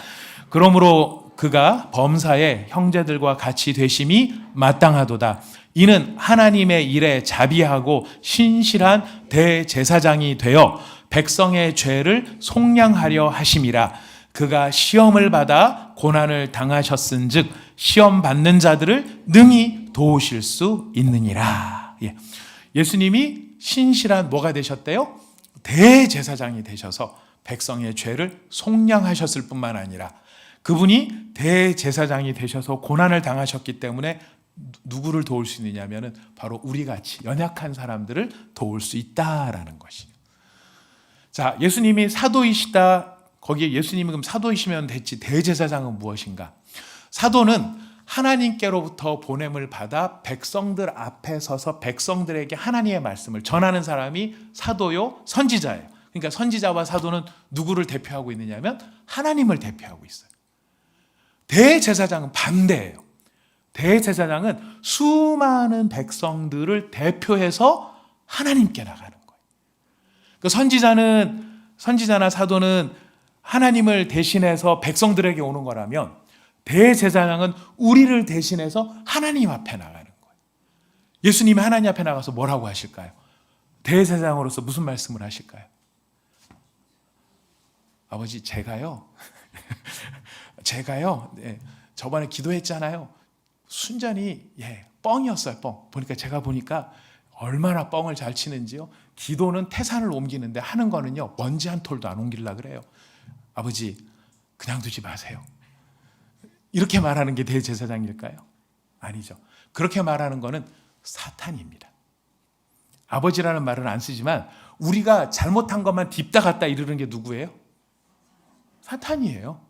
그러므로 그가 범사에 형제들과 같이 되심이 마땅하도다. 이는 하나님의 일에 자비하고 신실한 대제사장이 되어 백성의 죄를 속량하려 하심이라. 그가 시험을 받아 고난을 당하셨은즉 시험 받는 자들을 능히 도우실 수 있느니라. 예수님이 신실한 뭐가 되셨대요? 대제사장이 되셔서 백성의 죄를 속량하셨을 뿐만 아니라 그분이 대제사장이 되셔서 고난을 당하셨기 때문에 누구를 도울 수 있느냐면은 바로 우리같이 연약한 사람들을 도울 수 있다라는 것이에요. 자, 예수님이 사도이시다. 거기에 예수님이 그럼 사도이시면 됐지 대제사장은 무엇인가? 사도는 하나님께로부터 보냄을 받아 백성들 앞에 서서 백성들에게 하나님의 말씀을 전하는 사람이 사도요, 선지자예요. 그러니까 선지자와 사도는 누구를 대표하고 있느냐면 하나님을 대표하고 있어요. 대제사장은 반대예요. 대제사장은 수많은 백성들을 대표해서 하나님께 나가는 거예요. 그 선지자나 사도는 하나님을 대신해서 백성들에게 오는 거라면 대제사장은 우리를 대신해서 하나님 앞에 나가는 거예요. 예수님이 하나님 앞에 나가서 뭐라고 하실까요? 대제사장으로서 무슨 말씀을 하실까요? 아버지, 제가요 저번에 기도했잖아요. 순전히 뻥이었어요. 뻥. 제가 보니까 얼마나 뻥을 잘 치는지요. 기도는 태산을 옮기는데 하는 거는요 먼지 한 톨도 안 옮기려고 그래요. 아버지, 그냥 두지 마세요. 이렇게 말하는 게 대제사장일까요? 아니죠. 그렇게 말하는 거는 사탄입니다. 아버지라는 말은 안 쓰지만 우리가 잘못한 것만 딥다 갔다 이르는 게 누구예요? 사탄이에요.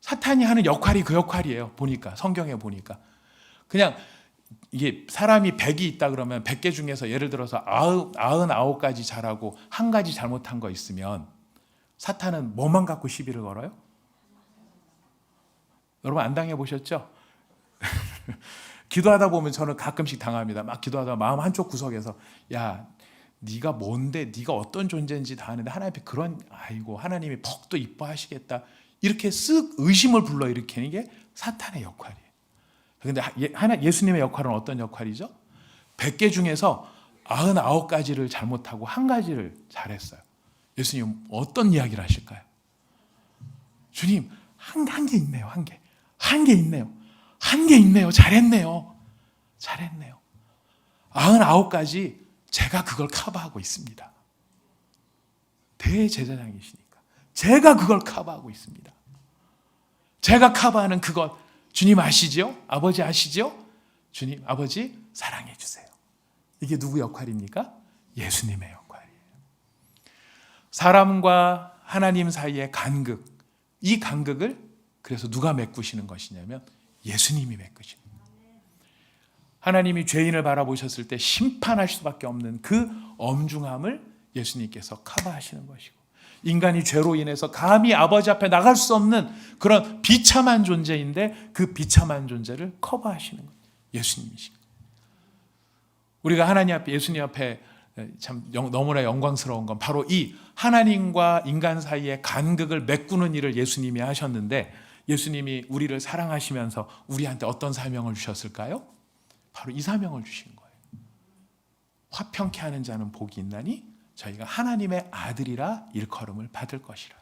사탄이 하는 역할이 그 역할이에요. 보니까 성경에 보니까 그냥 이게 사람이 100이 있다 그러면 100개 중에서 예를 들어서 99가지 잘하고 한 가지 잘못한 거 있으면 사탄은 뭐만 갖고 시비를 걸어요? 여러분 안 당해보셨죠? 기도하다 보면 저는 가끔씩 당합니다. 막 기도하다 마음 한쪽 구석에서 야, 네가 뭔데, 네가 어떤 존재인지 다 아는데 하나님 앞에 그런, 아이고 하나님이 퍽도 이뻐하시겠다 이렇게 쓱 의심을 불러일으키는 게 사탄의 역할이에요. 그런데 예수님의 역할은 어떤 역할이죠? 100개 중에서 99가지를 잘못하고 한 가지를 잘했어요. 예수님 어떤 이야기를 하실까요? 주님, 한 개 있네요. 한 개 있네요. 한 개 있네요. 잘했네요. 99가지 제가 그걸 커버하고 있습니다. 대제사장이시니까 제가 그걸 커버하고 있습니다. 제가 커버하는 그것 주님 아시죠? 아버지 아시죠? 주님, 아버지 사랑해 주세요. 이게 누구 역할입니까? 예수님의 역할이에요. 사람과 하나님 사이의 간극, 이 간극을 그래서 누가 메꾸시는 것이냐면 예수님이 메꾸시는 거예요. 하나님이 죄인을 바라보셨을 때 심판할 수밖에 없는 그 엄중함을 예수님께서 커버하시는 것이고, 인간이 죄로 인해서 감히 아버지 앞에 나갈 수 없는 그런 비참한 존재인데 그 비참한 존재를 커버하시는 거예요. 예수님이시고, 우리가 하나님 앞에, 예수님 앞에 참 너무나 영광스러운 건 바로 이 하나님과 인간 사이의 간극을 메꾸는 일을 예수님이 하셨는데, 예수님이 우리를 사랑하시면서 우리한테 어떤 사명을 주셨을까요? 바로 이 사명을 주신 거예요. 화평케 하는 자는 복이 있나니 저희가 하나님의 아들이라 일컬음을 받을 것이라.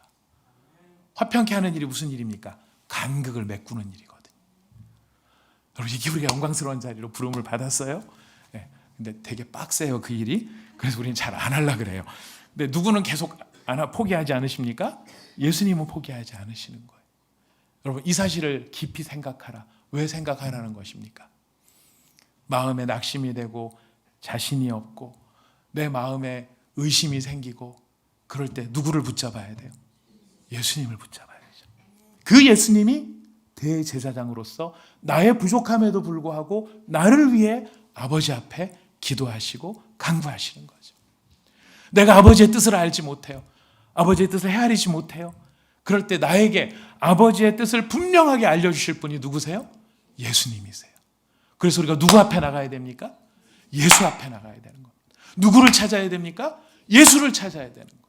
화평케 하는 일이 무슨 일입니까? 간극을 메꾸는 일이거든요. 여러분, 이게 우리가 영광스러운 자리로 부름을 받았어요. 네, 근데 되게 빡세요, 그 일이. 그래서 우리는 잘 안 하려고 그래요. 근데 누구는 계속 포기하지 않으십니까? 예수님은 포기하지 않으시는 거예요. 여러분, 이 사실을 깊이 생각하라. 왜 생각하라는 것입니까? 마음에 낙심이 되고 자신이 없고 내 마음에 의심이 생기고 그럴 때 누구를 붙잡아야 돼요? 예수님을 붙잡아야죠. 그 예수님이 대제사장으로서 나의 부족함에도 불구하고 나를 위해 아버지 앞에 기도하시고 간구하시는 거죠. 내가 아버지의 뜻을 알지 못해요. 아버지의 뜻을 헤아리지 못해요. 그럴 때 나에게 아버지의 뜻을 분명하게 알려주실 분이 누구세요? 예수님이세요. 그래서 우리가 누구 앞에 나가야 됩니까? 예수 앞에 나가야 되는 겁니다. 누구를 찾아야 됩니까? 예수를 찾아야 되는 거예요.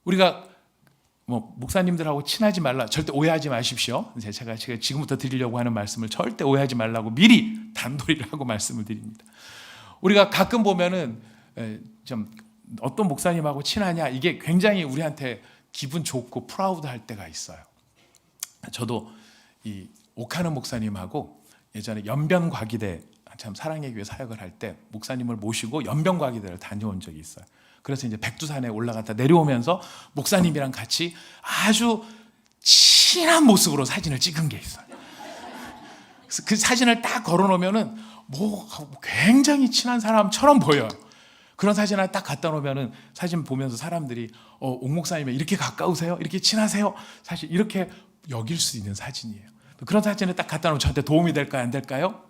우리가 목사님들하고 친하지 말라, 절대 오해하지 마십시오. 제가 지금부터 드리려고 하는 말씀을 절대 오해하지 말라고 미리 단도리를 하고 말씀을 드립니다. 우리가 가끔 보면은 좀 어떤 목사님하고 친하냐, 이게 굉장히 우리한테 기분 좋고 프라우드할 때가 있어요. 저도 이 옥하는 목사님하고 예전에 연변과기대, 참 사랑의 교회 사역을 할 때 목사님을 모시고 연변과기대를 다녀온 적이 있어요. 그래서 이제 백두산에 올라갔다 내려오면서 목사님이랑 같이 아주 친한 모습으로 사진을 찍은 게 있어요. 그래서 그 사진을 딱 걸어놓으면은 굉장히 친한 사람처럼 보여요. 그런 사진 하나 딱 갖다 놓으면은 사진 보면서 사람들이 옥 목사님이 이렇게 가까우세요? 이렇게 친하세요? 사실 이렇게 여길 수 있는 사진이에요. 그런 사진을 딱 갖다 놓으면 저한테 도움이 될까요? 안 될까요?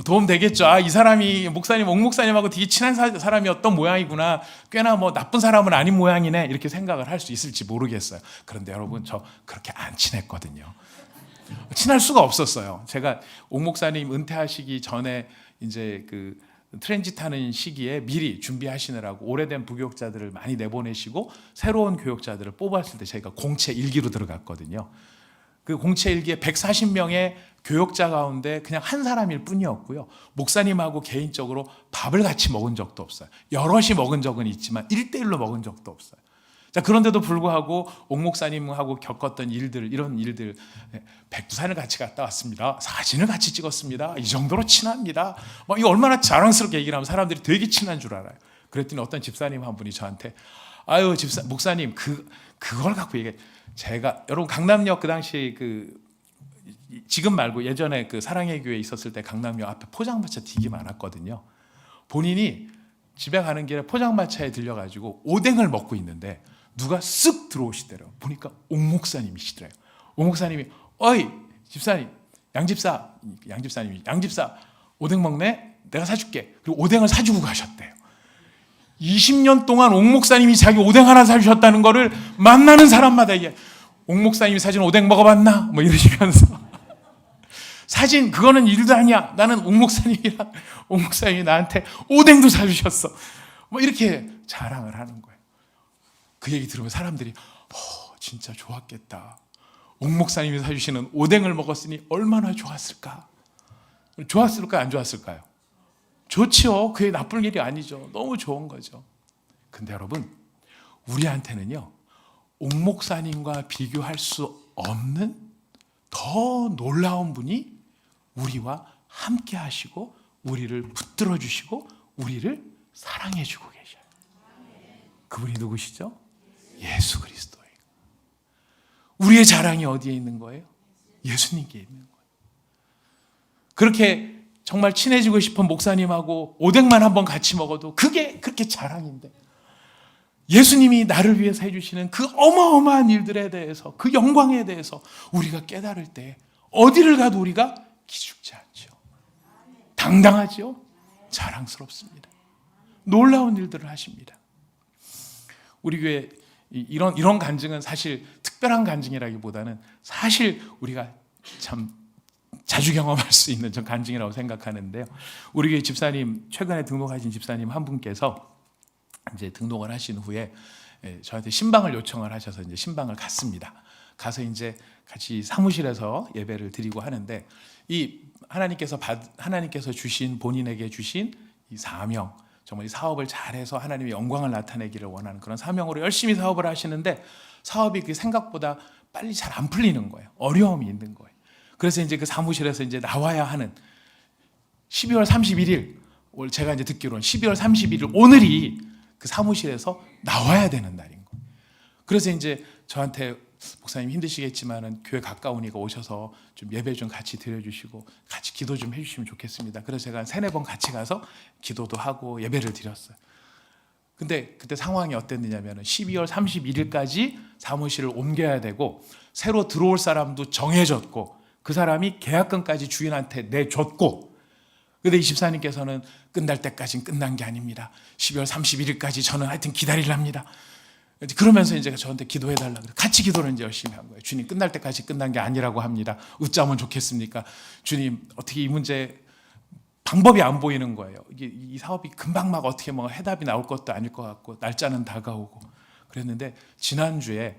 도움 되겠죠. 이 사람이 옥 목사님하고 되게 친한 사람이 어떤 모양이구나. 꽤나 나쁜 사람은 아닌 모양이네. 이렇게 생각을 할 수 있을지 모르겠어요. 그런데 여러분, 저 그렇게 안 친했거든요. 친할 수가 없었어요. 제가 옥 목사님 은퇴하시기 전에 이제 그 트랜짓 하는 시기에 미리 준비하시느라고 오래된 부교육자들을 많이 내보내시고 새로운 교육자들을 뽑았을 때 저희가 공채 1기로 들어갔거든요. 그 공채 1기에 140명의 교역자 가운데 그냥 한 사람일 뿐이었고요. 목사님하고 개인적으로 밥을 같이 먹은 적도 없어요. 여럿이 먹은 적은 있지만 1대1로 먹은 적도 없어요. 자, 그런데도 불구하고 옥 목사님하고 겪었던 일들, 이런 일들, 백두산을 같이 갔다 왔습니다. 사진을 같이 찍었습니다. 이 정도로 친합니다. 이거 얼마나 자랑스럽게 얘기를 하면 사람들이 되게 친한 줄 알아요. 그랬더니 어떤 집사님 한 분이 저한테 목사님 그걸 갖고 얘기해. 제가 여러분 강남역 그 당시 지금 말고 예전에 그 사랑의 교회 있었을 때 강남역 앞에 포장마차 되게 많았거든요. 본인이 집에 가는 길에 포장마차에 들려가지고 오뎅을 먹고 있는데 누가 쓱 들어오시더래요. 보니까 옥 목사님이시더래요. 옥 목사님이 어이 집사님, 양집사 오뎅 먹네? 내가 사줄게. 그리고 오뎅을 사주고 가셨대요. 20년 동안 옥 목사님이 자기 오뎅 하나 사주셨다는 거를 만나는 사람마다 옥 목사님이 사준 오뎅 먹어봤나? 이러시면서 사진 그거는 일도 아니야. 나는 옥 목사님이 나한테 오뎅도 사주셨어. 이렇게 자랑을 하는 거예요. 그 얘기 들으면 사람들이 진짜 좋았겠다. 옥 목사님이 사주시는 오뎅을 먹었으니 얼마나 좋았을까? 좋았을까요? 안 좋았을까요? 좋지요. 그게 나쁠 일이 아니죠. 너무 좋은 거죠. 근데 여러분, 우리한테는요, 옥 목사님과 비교할 수 없는 더 놀라운 분이 우리와 함께 하시고 우리를 붙들어 주시고 우리를 사랑해 주고 계셔요. 그분이 누구시죠? 예수 그리스도예요. 우리의 자랑이 어디에 있는 거예요? 예수님께 있는 거예요. 그렇게 정말 친해지고 싶은 목사님하고 오뎅만 한번 같이 먹어도 그게 그렇게 자랑인데, 예수님이 나를 위해서 해주시는 그 어마어마한 일들에 대해서, 그 영광에 대해서 우리가 깨달을 때 어디를 가도 우리가 기죽지 않죠. 당당하죠. 자랑스럽습니다. 놀라운 일들을 하십니다. 우리 교회 이런 간증은 사실 특별한 간증이라기보다는 사실 우리가 참 자주 경험할 수 있는 전 간증이라고 생각하는데요. 우리 교회 집사님, 최근에 등록하신 집사님 한 분께서 이제 등록을 하신 후에 저한테 신방을 요청을 하셔서 이제 신방을 갔습니다. 가서 이제 같이 사무실에서 예배를 드리고 하는데, 이 하나님께서 주신, 본인에게 주신 이 사명, 정말 이 사업을 잘해서 하나님의 영광을 나타내기를 원하는 그런 사명으로 열심히 사업을 하시는데, 사업이 그 생각보다 빨리 잘 안 풀리는 거예요. 어려움이 있는 거예요. 그래서 이제 그 사무실에서 이제 나와야 하는 12월 31일, 제가 이제 듣기로는 12월 31일 오늘이 그 사무실에서 나와야 되는 날인 거예요. 그래서 이제 저한테 목사님 힘드시겠지만은 교회 가까우니까 오셔서 좀 예배 좀 같이 드려주시고 같이 기도 좀 해주시면 좋겠습니다. 그래서 제가 한 3-4번 같이 가서 기도도 하고 예배를 드렸어요. 근데 그때 상황이 어땠느냐면 12월 31일까지 사무실을 옮겨야 되고 새로 들어올 사람도 정해졌고 그 사람이 계약금까지 주인한테 내줬고, 근데 이 집사님께서는 끝날 때까지는 끝난 게 아닙니다. 12월 31일까지 저는 하여튼 기다리랍니다. 그러면서 이제 저한테 기도해달라 그래. 같이 기도를 이제 열심히 한 거예요. 주님, 끝날 때까지 끝난 게 아니라고 합니다. 어쩌면 좋겠습니까? 주님, 어떻게 이 문제 방법이 안 보이는 거예요. 이 사업이 금방 막 어떻게 뭐 해답이 나올 것도 아닐 것 같고 날짜는 다가오고 그랬는데, 지난주에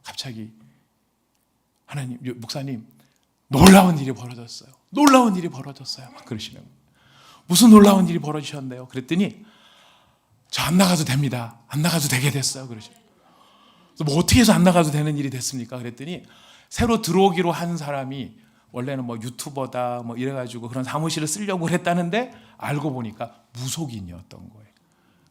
갑자기 하나님, 목사님, 놀라운 일이 벌어졌어요. 놀라운 일이 벌어졌어요. 막 그러시는 거예요. 무슨 놀라운 일이 벌어지셨네요. 그랬더니 저 안 나가도 됩니다. 안 나가도 되게 됐어요. 그러시는 거예요. 뭐 어떻게 해서 안 나가도 되는 일이 됐습니까? 그랬더니 새로 들어오기로 한 사람이 원래는 뭐 유튜버다 뭐 이래가지고 그런 사무실을 쓰려고 했다는데 알고 보니까 무속인이었던 거예요.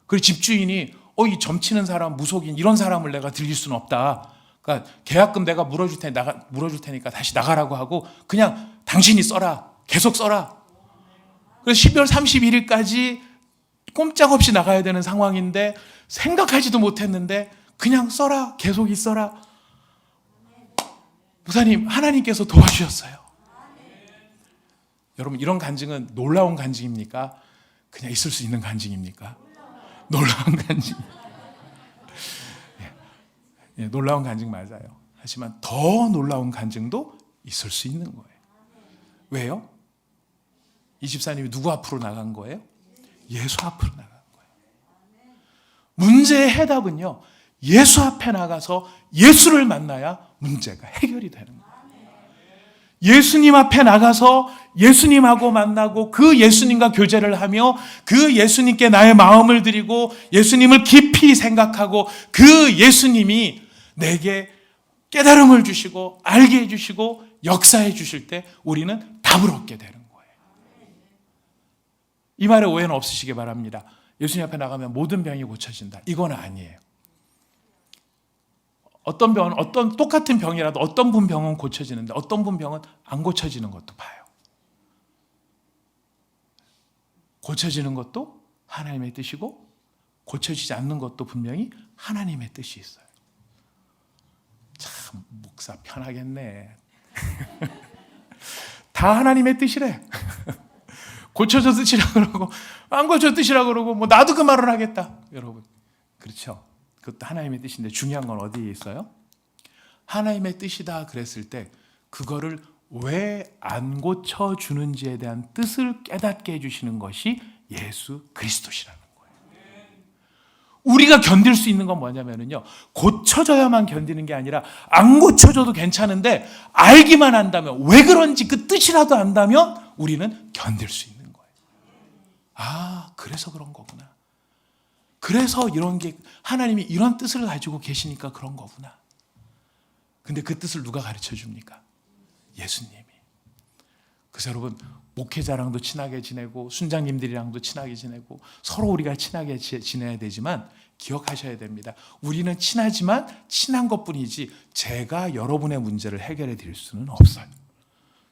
그리고 집주인이 이 점치는 사람 무속인, 이런 사람을 내가 들릴 수는 없다. 그러니까 계약금 내가 물어줄 테니까 다시 나가라고 하고 그냥 당신이 써라. 계속 써라. 그래서 12월 31일까지 꼼짝없이 나가야 되는 상황인데 생각하지도 못했는데 그냥 써라. 계속 있어라. 목사님, 하나님께서 도와주셨어요. 여러분, 이런 간증은 놀라운 간증입니까? 그냥 있을 수 있는 간증입니까? 놀라운 간증. 놀라운 간증 맞아요. 하지만 더 놀라운 간증도 있을 수 있는 거예요. 왜요? 이 집사님이 누구 앞으로 나간 거예요? 예수 앞으로 나간 거예요. 문제의 해답은요, 예수 앞에 나가서 예수를 만나야 문제가 해결이 되는 거예요. 예수님 앞에 나가서 예수님하고 만나고 그 예수님과 교제를 하며 그 예수님께 나의 마음을 드리고 예수님을 깊이 생각하고 그 예수님이 내게 깨달음을 주시고 알게 해주시고 역사해 주실 때 우리는 답을 얻게 되는 거예요. 이 말에 오해는 없으시기 바랍니다. 예수님 앞에 나가면 모든 병이 고쳐진다. 이건 아니에요. 어떤 병은, 어떤 똑같은 병이라도 어떤 분 병은 고쳐지는데 어떤 분 병은 안 고쳐지는 것도 봐요. 고쳐지는 것도 하나님의 뜻이고 고쳐지지 않는 것도 분명히 하나님의 뜻이 있어요. 참 목사 편하겠네. 다 하나님의 뜻이래. 고쳐져 뜻이라 그러고 안 고쳐 뜻이라 그러고 뭐 나도 그 말을 하겠다. 여러분, 그렇죠? 그것도 하나님의 뜻인데 중요한 건 어디에 있어요? 하나님의 뜻이다 그랬을 때 그거를 왜 안 고쳐주는지에 대한 뜻을 깨닫게 해주시는 것이 예수 그리스도시라는 거예요. 우리가 견딜 수 있는 건 뭐냐면요, 고쳐져야만 견디는 게 아니라 안 고쳐져도 괜찮은데 알기만 한다면, 왜 그런지 그 뜻이라도 안다면 우리는 견딜 수 있는 거예요. 아, 그래서 그런 거구나. 그래서 이런 게 하나님이 이런 뜻을 가지고 계시니까 그런 거구나. 근데 그 뜻을 누가 가르쳐 줍니까? 예수님이. 그래서 여러분, 목회자랑도 친하게 지내고 순장님들이랑도 친하게 지내고 서로 우리가 친하게 지내야 되지만 기억하셔야 됩니다. 우리는 친하지만 친한 것뿐이지 제가 여러분의 문제를 해결해 드릴 수는 없어요.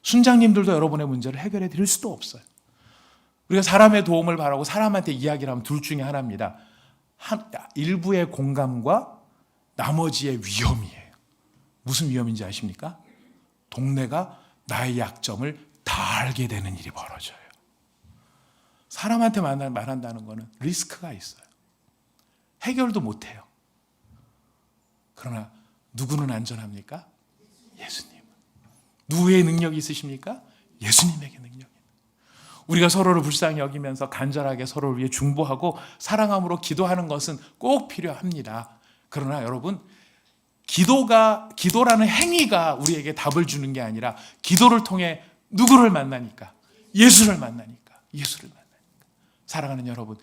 순장님들도 여러분의 문제를 해결해 드릴 수도 없어요. 우리가 사람의 도움을 바라고 사람한테 이야기를 하면 둘 중에 하나입니다. 일부의 공감과 나머지의 위험이에요. 무슨 위험인지 아십니까? 동네가 나의 약점을 다 알게 되는 일이 벌어져요. 사람한테 말한다는 것은 리스크가 있어요. 해결도 못해요. 그러나 누구는 안전합니까? 예수님. 누구의 능력이 있으십니까? 예수님에게 능력이. 우리가 서로를 불쌍히 여기면서 간절하게 서로를 위해 중보하고 사랑함으로 기도하는 것은 꼭 필요합니다. 그러나 여러분, 기도라는 행위가 우리에게 답을 주는 게 아니라 기도를 통해 누구를 만나니까? 예수를 만나니까. 사랑하는 여러분,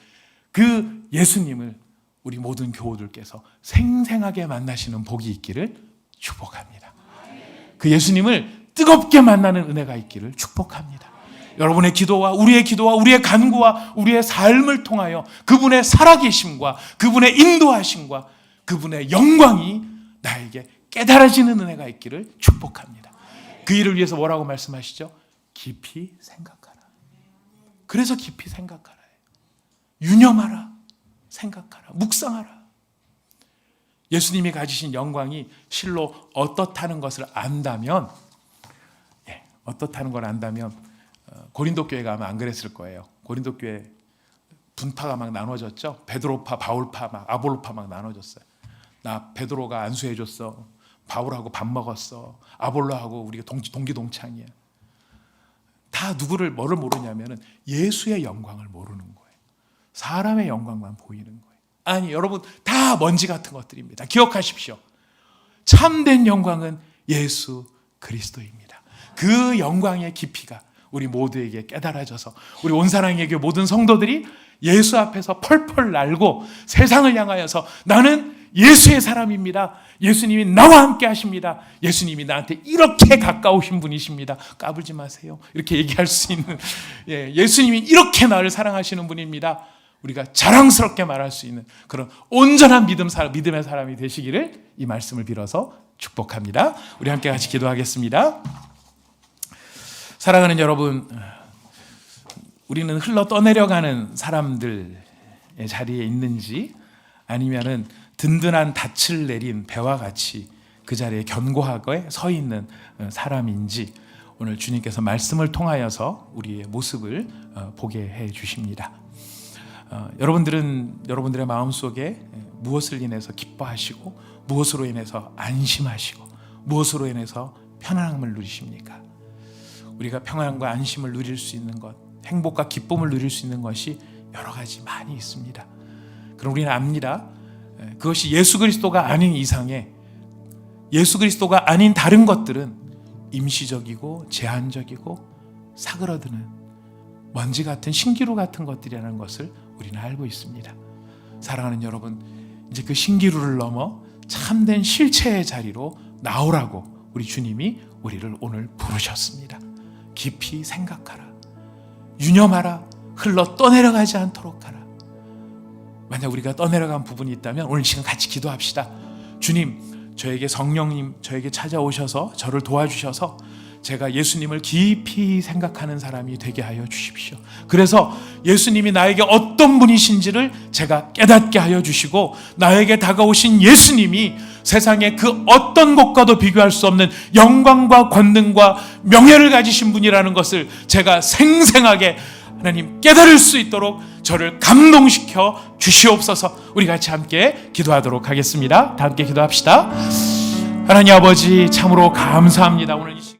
그 예수님을 우리 모든 교우들께서 생생하게 만나시는 복이 있기를 축복합니다. 그 예수님을 뜨겁게 만나는 은혜가 있기를 축복합니다. 여러분의 기도와 우리의 간구와 우리의 삶을 통하여 그분의 살아계심과 그분의 인도하심과 그분의 영광이 나에게 깨달아지는 은혜가 있기를 축복합니다. 그 일을 위해서 뭐라고 말씀하시죠? 깊이 생각하라. 그래서 깊이 생각하라. 유념하라. 생각하라. 묵상하라. 예수님이 가지신 영광이 실로 어떻다는 것을 안다면, 어떻다는 걸 안다면 고린도 교회가 아마 안 그랬을 거예요. 고린도 교회 분파가 막 나눠졌죠. 베드로파, 바울파, 막 아볼로파 막 나눠졌어요. 나 베드로가 안수해줬어. 바울하고 밥 먹었어. 아볼로하고 우리가 동기동창이야. 다 뭐를 모르냐면은 예수의 영광을 모르는 거예요. 사람의 영광만 보이는 거예요. 아니, 여러분, 다 먼지 같은 것들입니다. 기억하십시오. 참된 영광은 예수 그리스도입니다. 그 영광의 깊이가 우리 모두에게 깨달아져서 우리 온사랑에게 모든 성도들이 예수 앞에서 펄펄 날고 세상을 향하여서 나는 예수의 사람입니다. 예수님이 나와 함께 하십니다. 예수님이 나한테 이렇게 가까우신 분이십니다. 까불지 마세요. 이렇게 얘기할 수 있는, 예수님이 이렇게 나를 사랑하시는 분입니다. 우리가 자랑스럽게 말할 수 있는 그런 온전한 믿음의 사람이 되시기를 이 말씀을 빌어서 축복합니다. 우리 함께 같이 기도하겠습니다. 사랑하는 여러분, 우리는 흘러 떠내려가는 사람들의 자리에 있는지 아니면은 든든한 닻을 내린 배와 같이 그 자리에 견고하게 서 있는 사람인지 오늘 주님께서 말씀을 통하여서 우리의 모습을 보게 해 주십니다. 여러분들의 마음속에 무엇을 인해서 기뻐하시고 무엇으로 인해서 안심하시고 무엇으로 인해서 편안함을 누리십니까? 우리가 평안과 안심을 누릴 수 있는 것, 행복과 기쁨을 누릴 수 있는 것이 여러 가지 많이 있습니다. 그럼 우리는 압니다. 그것이 예수 그리스도가 아닌 이상의, 예수 그리스도가 아닌 다른 것들은 임시적이고 제한적이고 사그러드는 먼지 같은 신기루 같은 것들이라는 것을 우리는 알고 있습니다. 사랑하는 여러분, 이제 그 신기루를 넘어 참된 실체의 자리로 나오라고 우리 주님이 우리를 오늘 부르셨습니다. 깊이 생각하라. 유념하라. 흘러 떠내려가지 않도록 하라. 만약 우리가 떠내려간 부분이 있다면 오늘 시간 같이 기도합시다. 주님, 저에게 성령님 저에게 찾아오셔서 저를 도와주셔서 제가 예수님을 깊이 생각하는 사람이 되게 하여 주십시오. 그래서 예수님이 나에게 어떤 분이신지를 제가 깨닫게 하여 주시고 나에게 다가오신 예수님이 세상의 그 어떤 것과도 비교할 수 없는 영광과 권능과 명예를 가지신 분이라는 것을 제가 생생하게 하나님 깨달을 수 있도록 저를 감동시켜 주시옵소서. 우리 같이 함께 기도하도록 하겠습니다. 다 함께 기도합시다. 하나님 아버지, 참으로 감사합니다. 오늘 이